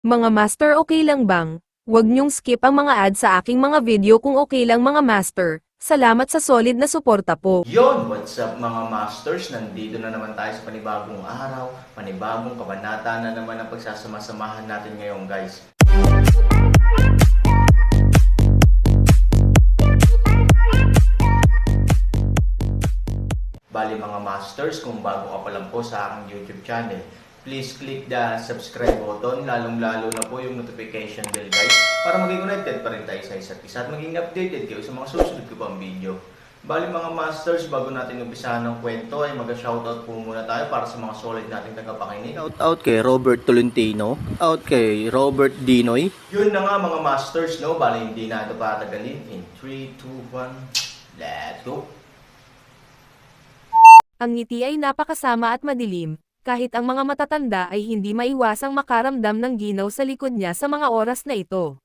Mga master, okay lang bang? Huwag niyong skip ang mga ad sa aking mga video kung okay lang mga master. Salamat sa solid na suporta po. Yon, what's up mga masters? Nandito na naman tayo sa panibagong araw, panibagong kabanata na naman ang pagsasama-samahan natin ngayon guys. Bali mga masters, kung bago ka pa lang po sa aking YouTube channel, please click the subscribe button, lalong-lalo na po yung notification bell guys, para maging connected pa rin tayo sa isa't isa at maging updated kayo sa mga susunod ko pang video. Bali mga masters, bago natin umpisahan ng kwento ay mag-shoutout po muna tayo para sa mga solid nating tagapakinig. Shoutout kay Robert Tolentino, out kay Robert Dinoy. Yun na nga mga masters, no? Bali hindi na ito patagalin. In 3, 2, 1, let's go! Ang ngiti ay napakasama at madilim, kahit ang mga matatanda ay hindi maiwasang makaramdam ng ginaw sa likod niya sa mga oras na ito.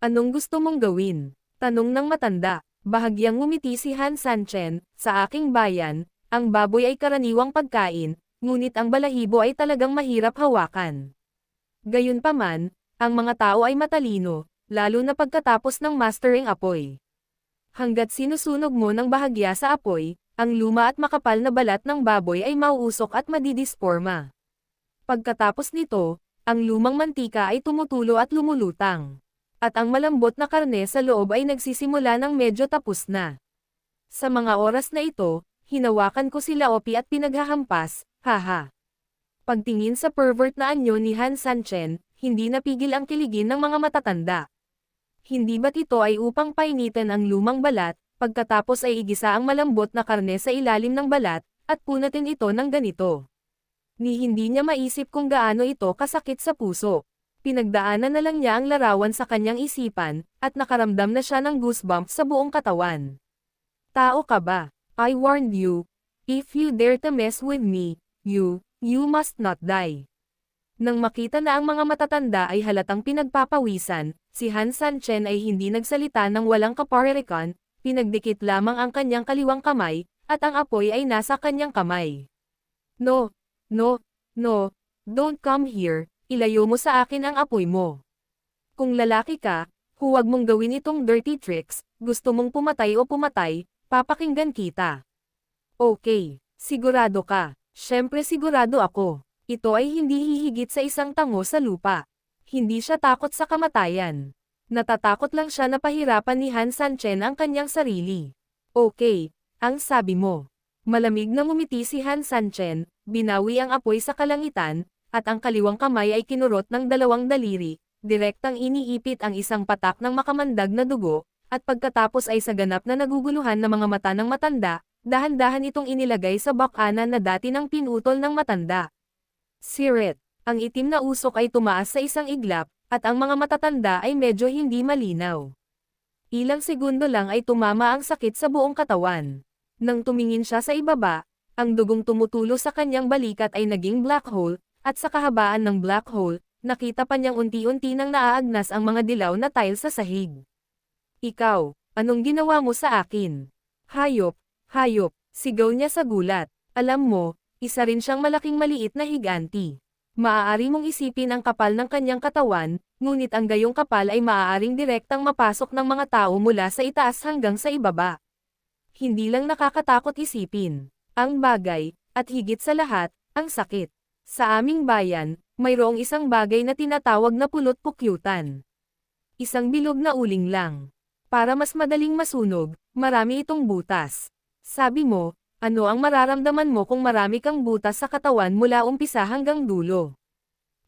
Anong gusto mong gawin? Tanong ng matanda. Bahagyang ngumiti si Han Sanchen, sa aking bayan, ang baboy ay karaniwang pagkain, ngunit ang balahibo ay talagang mahirap hawakan. Gayunpaman, ang mga tao ay matalino, lalo na pagkatapos ng mastering apoy. Hanggat sinusunog mo ng bahagya sa apoy, ang luma at makapal na balat ng baboy ay mauusok at madidisporma. Pagkatapos nito, ang lumang mantika ay tumutulo at lumulutang. At ang malambot na karne sa loob ay nagsisimula ng medyo tapos na. Sa mga oras na ito, hinawakan ko sila Opi at pinaghahampas, haha. Pagtingin sa pervert na anyo ni Han Sanchen, hindi napigil ang kiligin ng mga matatanda. Hindi ba't ito ay upang painitan ang lumang balat, pagkatapos ay igisa ang malambot na karne sa ilalim ng balat, at punatin ito ng ganito. Ni hindi niya maisip kung gaano ito kasakit sa puso. Pinagdaanan na lang niya ang larawan sa kanyang isipan, at nakaramdam na siya ng goosebumps sa buong katawan. Tao ka ba? I warned you. If you dare to mess with me, you must not die. Nang makita na ang mga matatanda ay halatang pinagpapawisan, si Han Sanchen ay hindi nagsalita ng walang kaparerikan, pinagdikit lamang ang kanyang kaliwang kamay, at ang apoy ay nasa kanyang kamay. No, don't come here. Ilayo mo sa akin ang apoy mo. Kung lalaki ka, huwag mong gawin itong dirty tricks, gusto mong pumatay o pumatay, papakinggan kita. Okay, sigurado ka. Syempre sigurado ako. Ito ay hindi hihigit sa isang tango sa lupa. Hindi siya takot sa kamatayan. Natatakot lang siya na pahirapan ni Han Sanchen ang kanyang sarili. Okay, ang sabi mo. Malamig na ngumiti si Han Sanchen, binawi ang apoy sa kalangitan, at ang kaliwang kamay ay kinurot ng dalawang daliri, direktang iniipit ang isang patak ng makamandag na dugo, at pagkatapos ay sa ganap na naguguluhan na mga mata ng matanda, dahan-dahan itong inilagay sa bakanan na dati ng pinutol ng matanda. Sirit, ang itim na usok ay tumaas sa isang iglap, at ang mga matatanda ay medyo hindi malinaw. Ilang segundo lang ay tumama ang sakit sa buong katawan. Nang tumingin siya sa ibaba, ang dugong tumutulo sa kanyang balikat ay naging black hole, at sa kahabaan ng black hole, nakita pa niyang unti-unti nang naaagnas ang mga dilaw na tile sa sahig. Ikaw, anong ginawa mo sa akin? Hayop, sigaw niya sa gulat. Alam mo, isa rin siyang malaking maliit na higanti. Maaari mong isipin ang kapal ng kanyang katawan, ngunit ang gayong kapal ay maaaring direktang mapasok ng mga tao mula sa itaas hanggang sa ibaba. Hindi lang nakakatakot isipin ang bagay, at higit sa lahat, ang sakit. Sa aming bayan, mayroong isang bagay na tinatawag na pulot-pukyutan. Isang bilog na uling lang. Para mas madaling masunog, marami itong butas. Sabi mo, ano ang mararamdaman mo kung marami kang butas sa katawan mula umpisa hanggang dulo?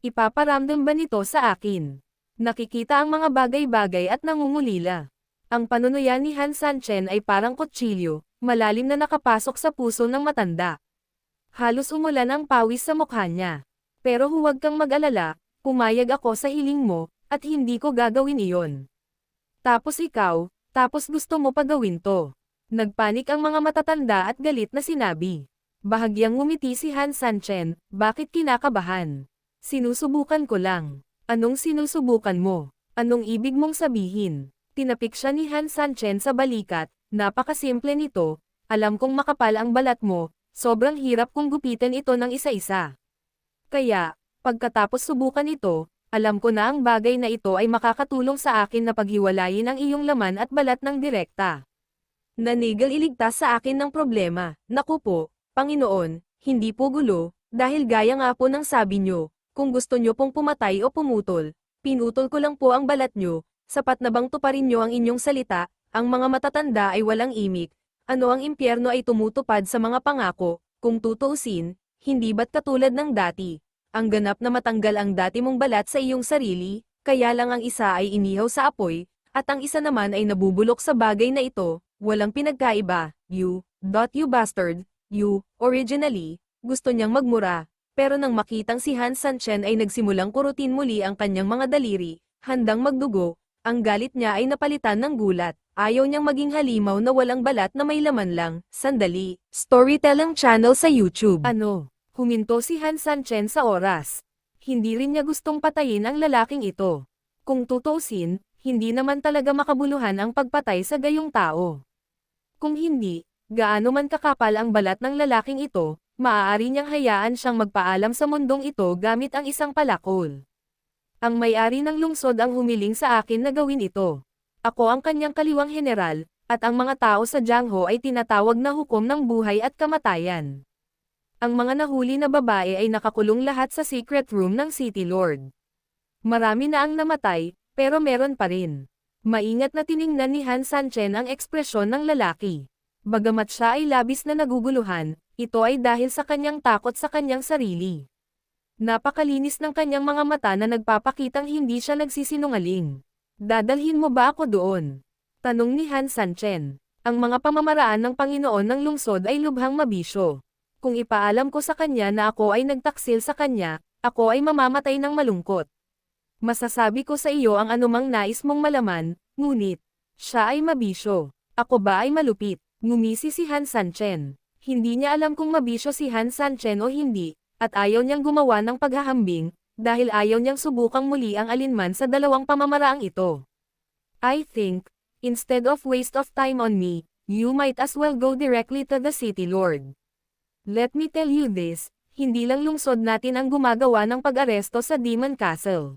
Ipaparamdam ba nito sa akin? Nakikita ang mga bagay-bagay at nangungulila. Ang panunuyan ni Han Sanchen ay parang kutsilyo, malalim na nakapasok sa puso ng matanda. Halos umulan ang pawis sa mukha niya. Pero huwag kang mag-alala, pumayag ako sa hiling mo, at hindi ko gagawin iyon. Tapos ikaw, gusto mo pa gawin to. Nagpanik ang mga matatanda at galit na sinabi. Bahagyang ngumiti si Han Sanchen, bakit kinakabahan? Sinusubukan ko lang. Anong sinusubukan mo? Anong ibig mong sabihin? Tinapik siya ni Han Sanchen sa balikat, napakasimple nito, alam kong makapal ang balat mo, sobrang hirap kong gupitan ito ng isa-isa. Kaya, pagkatapos subukan ito, Alam ko na ang bagay na ito ay makakatulong sa akin na paghiwalayin ang iyong laman at balat ng direkta. Nanigal iligtas sa akin ng problema. Naku po, Panginoon, hindi po gulo, dahil gaya nga po ng sabi nyo, kung gusto nyo pong pumatay o pumutol, pinutol ko lang po ang balat nyo, sapat na bang tuparin nyo ang inyong salita, ang mga matatanda ay walang imik, ano ang impyerno ay tumutupad sa mga pangako, kung tutuusin, hindi ba't katulad ng dati? Ang ganap na matanggal ang dati mong balat sa iyong sarili, kaya lang ang isa ay inihaw sa apoy, at ang isa naman ay nabubulok sa bagay na ito, walang pinagkaiba, you bastard, you, originally, gusto niyang magmura, pero nang makitang si Han Sanchen ay nagsimulang kurutin muli ang kanyang mga daliri, handang magdugo, ang galit niya ay napalitan ng gulat, ayaw niyang maging halimaw na walang balat na may laman lang, sandali, storytelling channel sa YouTube. Ano? Huminto si Han Sanchen sa oras. Hindi rin niya gustong patayin ang lalaking ito. Kung tutuusin, hindi naman talaga makabuluhan ang pagpatay sa gayong tao. Kung hindi, gaano man kakapal ang balat ng lalaking ito, maaari niyang hayaan siyang magpaalam sa mundong ito gamit ang isang palakol. Ang may-ari ng lungsod ang humiling sa akin na gawin ito. Ako ang kanyang kaliwang general, at ang mga tao sa Jiangho ay tinatawag na hukom ng buhay at kamatayan. Ang mga nahuli na babae ay nakakulong lahat sa secret room ng City Lord. Marami na ang namatay, pero meron pa rin. Maingat na tiningnan ni Han Sanchen ang ekspresyon ng lalaki. Bagamat siya ay labis na naguguluhan, ito ay dahil sa kanyang takot sa kanyang sarili. Napakalinis ng kanyang mga mata na nagpapakitang hindi siya nagsisinungaling. Dadalhin mo ba ako doon? Tanong ni Han Sanchen. Ang mga pamamaraan ng Panginoon ng lungsod ay lubhang mabisyo. Kung ipaalam ko sa kanya na ako ay nagtaksil sa kanya, ako ay mamamatay ng malungkot. Masasabi ko sa iyo ang anumang nais mong malaman, ngunit, siya ay mabisyo. Ako ba ay malupit? Ngumisi si Han Sanchen. Hindi niya alam kung mabisyo si Han Sanchen o hindi, at ayaw niyang gumawa ng paghahambing, dahil ayaw niyang subukang muli ang alinman sa dalawang pamamaraang ito. I think, instead of waste of time on me, you might as well go directly to the City Lord. Let me tell you this, hindi lang lungsod natin ang gumagawa ng pag-aresto sa Demon Castle.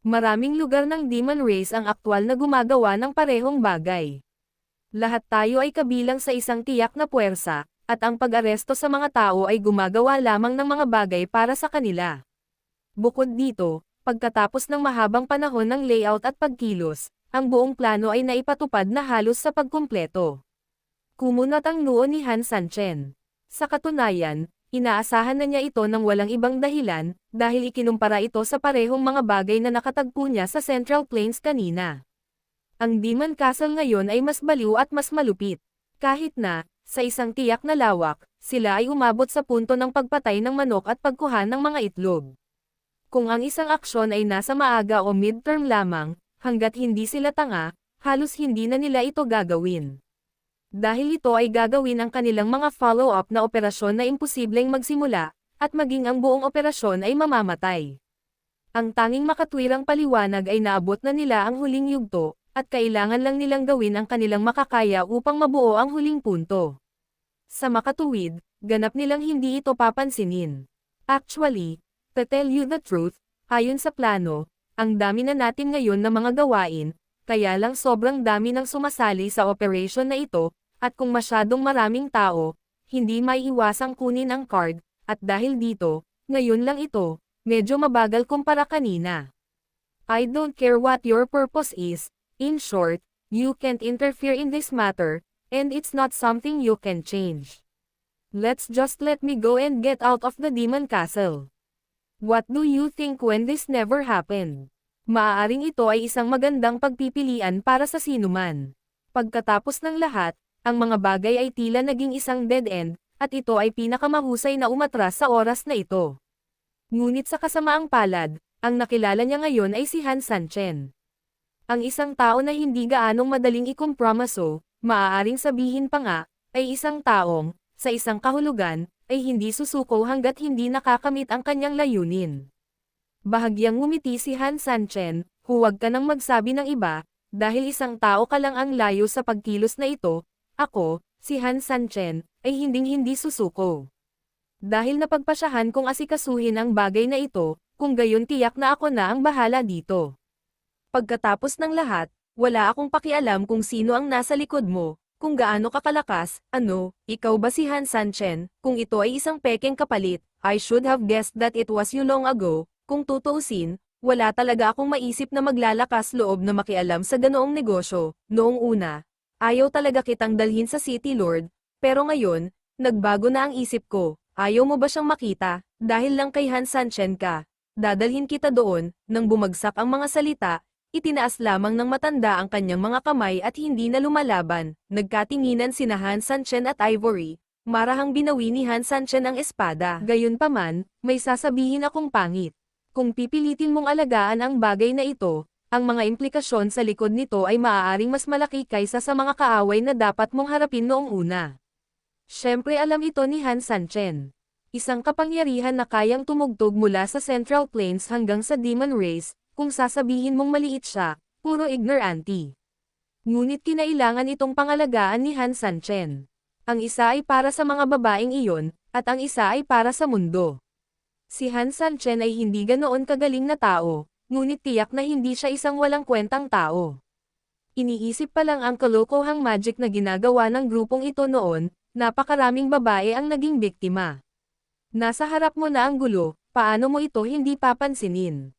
Maraming lugar ng Demon Race ang aktwal na gumagawa ng parehong bagay. Lahat tayo ay kabilang sa isang tiyak na puwersa, at ang pag-aresto sa mga tao ay gumagawa lamang ng mga bagay para sa kanila. Bukod dito, pagkatapos ng mahabang panahon ng layout at pagkilos, ang buong plano ay naipatupad na halos sa pagkumpleto. Kumunat ang noo ni Han Sanchen. Sa katunayan, inaasahan na niya ito ng walang ibang dahilan, dahil ikinumpara ito sa parehong mga bagay na nakatagpo niya sa Central Plains kanina. Ang Demon Castle ngayon ay mas baliw at mas malupit. Kahit na, sa isang tiyak na lawak, sila ay umabot sa punto ng pagpatay ng manok at pagkuha ng mga itlog. Kung ang isang aksyon ay nasa maaga o midterm lamang, hanggat hindi sila tanga, halos hindi na nila ito gagawin. Dahil ito ay gagawin ang kanilang mga follow-up na operasyon na imposibleng magsimula, at maging ang buong operasyon ay mamamatay. Ang tanging makatwirang paliwanag ay naabot na nila ang huling yugto, at kailangan lang nilang gawin ang kanilang makakaya upang mabuo ang huling punto. Sa makatuwid, ganap nilang hindi ito papansinin. Actually, to tell you the truth, ayon sa plano, ang dami na natin ngayon na mga gawain, kaya lang sobrang dami ng sumasali sa operation na ito, at kung masyadong maraming tao, hindi maiiwasang kunin ang card, at dahil dito, ngayon lang ito, medyo mabagal kumpara kanina. I don't care what your purpose is, in short, you can't interfere in this matter, and it's not something you can change. Let's just let me go and get out of the Demon Castle. What do you think when this never happened? Maaaring ito ay isang magandang pagpipilian para sa sinuman. Pagkatapos ng lahat, ang mga bagay ay tila naging isang dead end, at ito ay pinakamahusay na umatras sa oras na ito. Ngunit sa kasamaang palad, ang nakilala niya ngayon ay si Han Sanchen. Ang isang tao na hindi gaanong madaling ikompromiso, maaaring sabihin pa nga, ay isang taong, sa isang kahulugan, ay hindi susuko hanggat hindi nakakamit ang kanyang layunin. Bahagyang ngumiti si Han Sanchen, huwag ka nang magsabi ng iba, dahil isang tao ka lang ang layo sa pagkilos na ito, ako, si Han Sanchen, ay hinding-hindi susuko. Dahil napagpasyahan kong asikasuhin ang bagay na ito, kung gayon tiyak na ako na ang bahala dito. Pagkatapos ng lahat, wala akong pakialam kung sino ang nasa likod mo, kung gaano ka kalakas, ikaw ba si Han Sanchen, kung ito ay isang pekeng kapalit, I should have guessed that it was you long ago, kung tutuusin, wala talaga akong maisip na maglalakas loob na makialam sa ganoong negosyo, noong una. Ayaw talaga kitang dalhin sa City Lord, pero ngayon, nagbago na ang isip ko, ayaw mo ba siyang makita, dahil lang kay Han Sanchen ka. Dadalhin kita doon, nang bumagsak ang mga salita, itinaas lamang ng matanda ang kanyang mga kamay at hindi na lumalaban, nagkatinginan sina Han Sanchen at Ivory, marahang binawi ni Han Sanchen ang espada. Gayunpaman, may sasabihin akong pangit. Kung pipilitin mong alagaan ang bagay na ito, ang mga implikasyon sa likod nito ay maaaring mas malaki kaysa sa mga kaaway na dapat mong harapin noong una. Siyempre alam ito ni Han Sanchen. Isang kapangyarihan na kayang tumugtog mula sa Central Plains hanggang sa Demon Race, kung sasabihin mong maliit siya, puro ignorante. Ngunit kinailangan itong pangalagaan ni Han Sanchen. Ang isa ay para sa mga babaeng iyon, at ang isa ay para sa mundo. Si Han Sanchen ay hindi ganoon kagaling na tao, ngunit tiyak na hindi siya isang walang kwentang tao. Iniisip pa lang ang kalokohang magic na ginagawa ng grupong ito noon, napakaraming babae ang naging biktima. Nasa harap mo na ang gulo, paano mo ito hindi papansinin?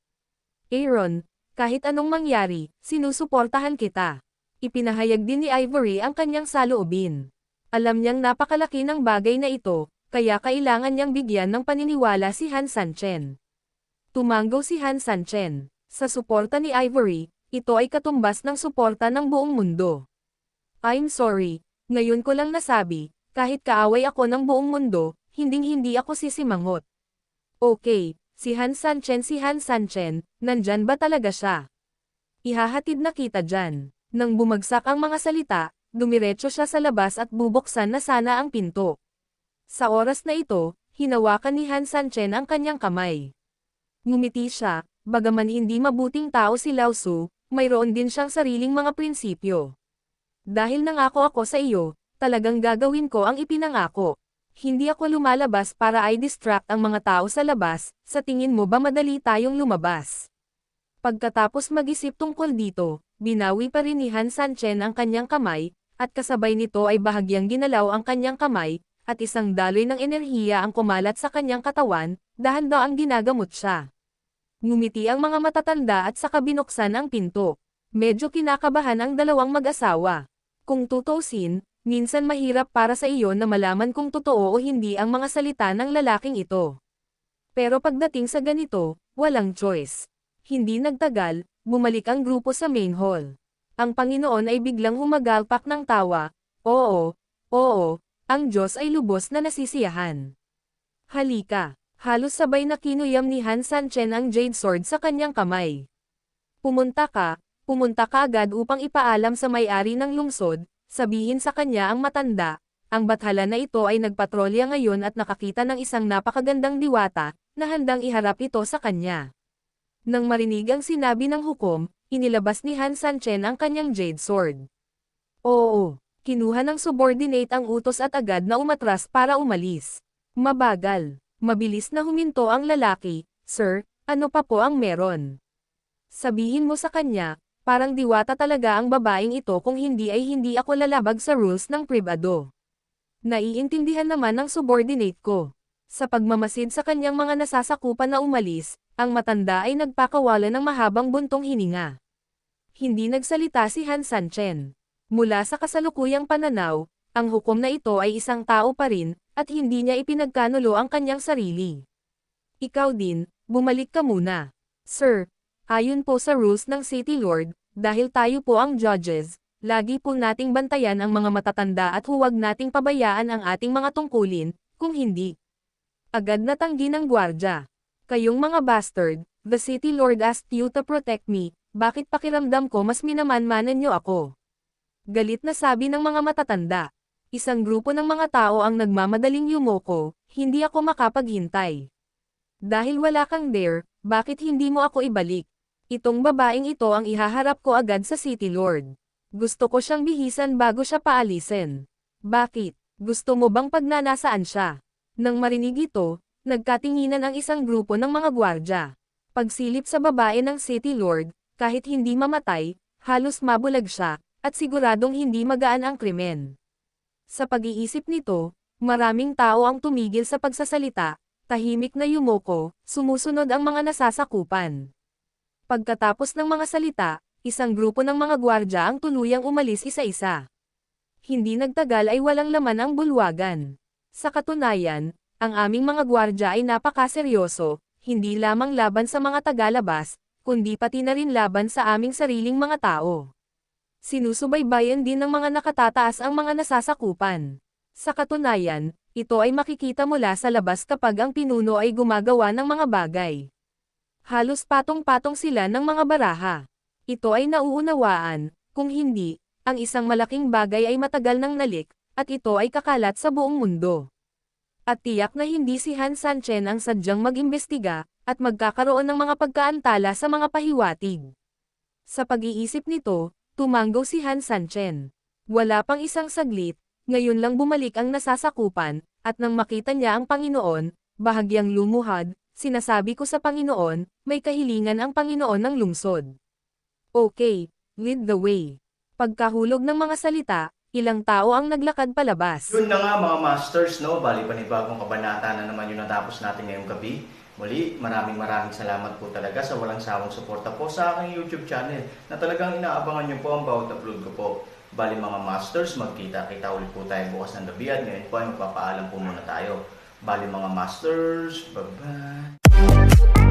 Aaron, kahit anong mangyari, sinusuportahan kita. Ipinahayag din ni Ivory ang kanyang saloobin. Alam niyang napakalaki ng bagay na ito, kaya kailangan niyang bigyan ng paniniwala si Han Sanchen. Tumanggo si Han Sanchen. Sa suporta ni Ivory, ito ay katumbas ng suporta ng buong mundo. I'm sorry, ngayon ko lang nasabi, kahit kaaway ako ng buong mundo, hinding-hindi ako sisimangot. Okay, si Han Sanchen, nandyan ba talaga siya? Ihahatid na kita dyan. Nang bumagsak ang mga salita, dumiretso siya sa labas at bubuksan na sana ang pinto. Sa oras na ito, hinawakan ni Han Sanchen ang kanyang kamay. Ngumiti siya, bagaman hindi mabuting tao si Lao Su, mayroon din siyang sariling mga prinsipyo. Dahil nangako ako sa iyo, talagang gagawin ko ang ipinangako. Hindi ako lumalabas para i-distract ang mga tao sa labas, sa tingin mo ba madali tayong lumabas? Pagkatapos mag-isip tungkol dito, binawi pa rin ni Han Sanchen ang kanyang kamay, at kasabay nito ay bahagyang ginalaw ang kanyang kamay, at isang daloy ng enerhiya ang kumalat sa kanyang katawan, dahan-daang ginagamot siya. Ngumiti ang mga matatanda at saka binuksan ang pinto. Medyo kinakabahan ang dalawang mag-asawa. Kung tutuusin, minsan mahirap para sa iyo na malaman kung totoo o hindi ang mga salita ng lalaking ito. Pero pagdating sa ganito, walang choice. Hindi nagtagal, bumalik ang grupo sa main hall. Ang Panginoon ay biglang humagalpak ng tawa. Oo, ang Diyos ay lubos na nasisiyahan. Halika, halos sabay na kinuyam ni Han Sanchen ang Jade Sword sa kanyang kamay. Pumunta ka agad upang ipaalam sa may-ari ng lungsod, sabihin sa kanya ang matanda, ang bathala na ito ay nagpatrolya ngayon at nakakita ng isang napakagandang diwata, na handang iharap ito sa kanya. Nang marinig ang sinabi ng hukom, inilabas ni Han Sanchen ang kanyang Jade Sword. Oo, kinuha ng subordinate ang utos at agad na umatras para umalis. Mabagal, mabilis na huminto ang lalaki, Sir, ano pa po ang meron? Sabihin mo sa kanya, parang diwata talaga ang babaeng ito kung hindi ay hindi ako lalabag sa rules ng pribado. Naiintindihan naman ng subordinate ko. Sa pagmamasid sa kanyang mga nasasakupan na umalis, ang matanda ay nagpakawala ng mahabang buntong hininga. Hindi nagsalita si Han Sanchen. Mula sa kasalukuyang pananaw, ang hukom na ito ay isang tao pa rin, at hindi niya ipinagkanulo ang kanyang sarili. Ikaw din, bumalik ka muna. Sir, ayon po sa rules ng City Lord, dahil tayo po ang judges, lagi po nating bantayan ang mga matatanda at huwag nating pabayaan ang ating mga tungkulin, kung hindi. Agad na tanggi ng gwardya. Kayong mga bastard, the City Lord asked you to protect me, bakit pakiramdam ko mas minamanmanan niyo ako? Galit na sabi ng mga matatanda. Isang grupo ng mga tao ang nagmamadaling yumoko, hindi ako makapaghintay. Dahil wala kang dare, bakit hindi mo ako ibalik? Itong babaeng ito ang ihaharap ko agad sa City Lord. Gusto ko siyang bihisan bago siya paalisin. Bakit? Gusto mo bang pagnanasaan siya? Nang marinig ito, nagkatinginan ang isang grupo ng mga gwardya. Pagsilip sa babae ng City Lord, kahit hindi mamatay, halos mabulag siya, at siguradong hindi magaan ang krimen. Sa pag-iisip nito, maraming tao ang tumigil sa pagsasalita, tahimik na yumuko, sumusunod ang mga nasasakupan. Pagkatapos ng mga salita, isang grupo ng mga gwardya ang tuluyang umalis isa-isa. Hindi nagtagal ay walang laman ang bulwagan. Sa katunayan, ang aming mga gwardya ay napakaseryoso, hindi lamang laban sa mga tagalabas, kundi pati na rin laban sa aming sariling mga tao. Sinusubaybayan din ng mga nakatataas ang mga nasasakupan. Sa katunayan, ito ay makikita mula sa labas kapag ang pinuno ay gumagawa ng mga bagay. Halos patong-patong sila ng mga baraha. Ito ay nauunawaan, kung hindi, ang isang malaking bagay ay matagal nang nalik, at ito ay kakalat sa buong mundo. At tiyak na hindi si Han Sanchen ang sadyang mag-imbestiga, at magkakaroon ng mga pagkaantala sa mga pahiwatig. Sa pag-iisip nito, tumanggo si Han Sanchen. Wala pang isang saglit, ngayon lang bumalik ang nasasakupan, at nang makita niya ang Panginoon, bahagyang lumuhad, sinasabi ko sa Panginoon, may kahilingan ang Panginoon ng lungsod. Okay, lead the way. Pagkahulog ng mga salita, ilang tao ang naglakad palabas. Yun na nga mga masters, no? Bali panibagong kabanata na naman yung natapos natin ngayong gabi. Muli, maraming salamat po talaga sa walang sawang suporta po sa aking YouTube channel na talagang inaabangan nyo po ang bawat upload ko po. Bali mga masters, magkita-kita ulit po tayo bukas ng gabi at ngayon po ay magpapaalam po muna tayo. Bali mga masters, bye-bye!